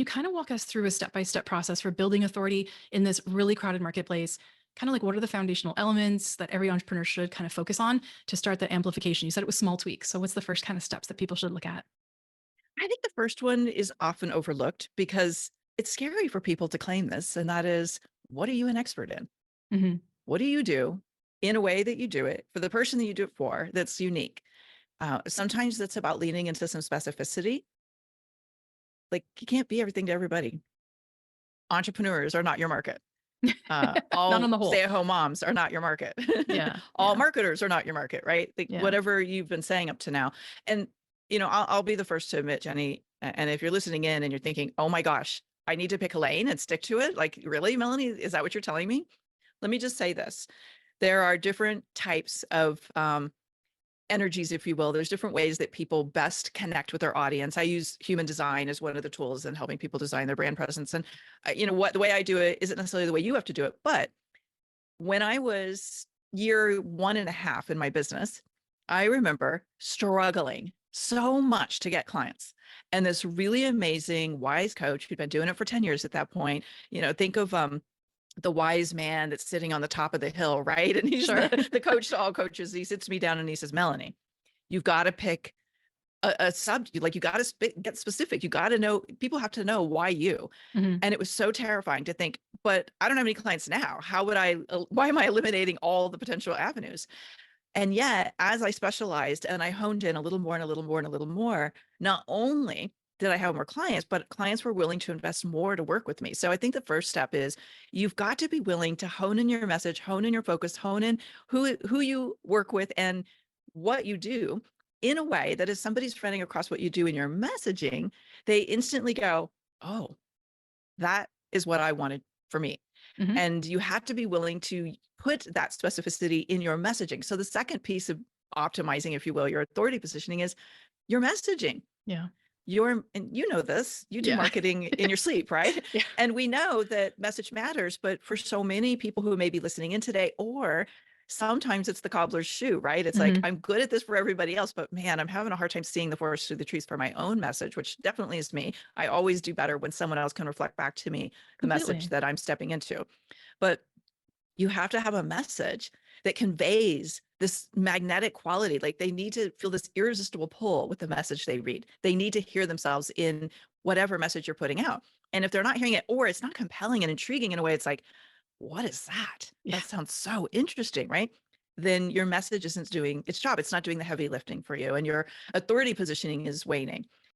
you kind of walk us through a step-by-step process for building authority in this really crowded marketplace? Kind of like what are the foundational elements that every entrepreneur should kind of focus on to start that amplification? You said it was small tweaks. So what's the first kind of steps that people should look at? I think the first one is often overlooked because it's scary for people to claim this, and that is, what are you an expert in? Hmm. What do you do in a way that you do it for the person that you do it for that's unique? Sometimes that's about leaning into some specificity. Like you can't be everything to everybody. Entrepreneurs are not your market. Not on All the whole. stay-at-home moms are not your market. Yeah. All Yeah. marketers are not your market, right? Like Yeah. whatever you've been saying up to now. And I'll be the first to admit, Jenny, and if you're listening in and you're thinking, "Oh my gosh, I need to pick a lane and stick to it." Like, really, Melanie, is that what you're telling me? Let me just say this. There are different types of energies, if you will. There's different ways that people best connect with their audience. I use human design as one of the tools in helping people design their brand presence. And the way I do it isn't necessarily the way you have to do it. But when I was year 1.5 in my business, I remember struggling so much to get clients. And this really amazing, wise coach who'd been doing it for 10 years at that point, think of the wise man that's sitting on the top of the hill, right? And he's Sure. the coach to all coaches. He sits me down and he says, "Melanie, you've got to pick a subject. Like you got to get specific. You got to know, people have to know why you." Hmm. And it was so terrifying to think, but I don't have any clients now. How would why am I eliminating all the potential avenues? And yet, as I specialized and I honed in a little more and a little more and a little more, not only did I have more clients, but clients were willing to invest more to work with me. So I think the first step is you've got to be willing to hone in your message, hone in your focus, hone in who you work with and what you do in a way that as somebody's running across what you do in your messaging, they instantly go, "Oh, that is what I wanted for me." Hmm. And you have to be willing to put that specificity in your messaging. So the second piece of optimizing, if you will, your authority positioning is your messaging. Yeah. And you know this, you do Yeah. marketing in your sleep, right? Yeah. And we know that message matters, but for so many people who may be listening in today, or sometimes it's the cobbler's shoe, right? It's like, Hmm. I'm good at this for everybody else, but man, I'm having a hard time seeing the forest through the trees for my own message, which definitely is me. I always do better when someone else can reflect back to me the message Completely. that I'm stepping into. But you have to have a message that conveys this magnetic quality. Like they need to feel this irresistible pull with the message they read. They need to hear themselves in whatever message you're putting out. And if they're not hearing it, or it's not compelling and intriguing in a way, it's like, what is that? Yeah. That sounds so interesting, right? Then your message isn't doing its job. It's not doing the heavy lifting for you, and your authority positioning is waning.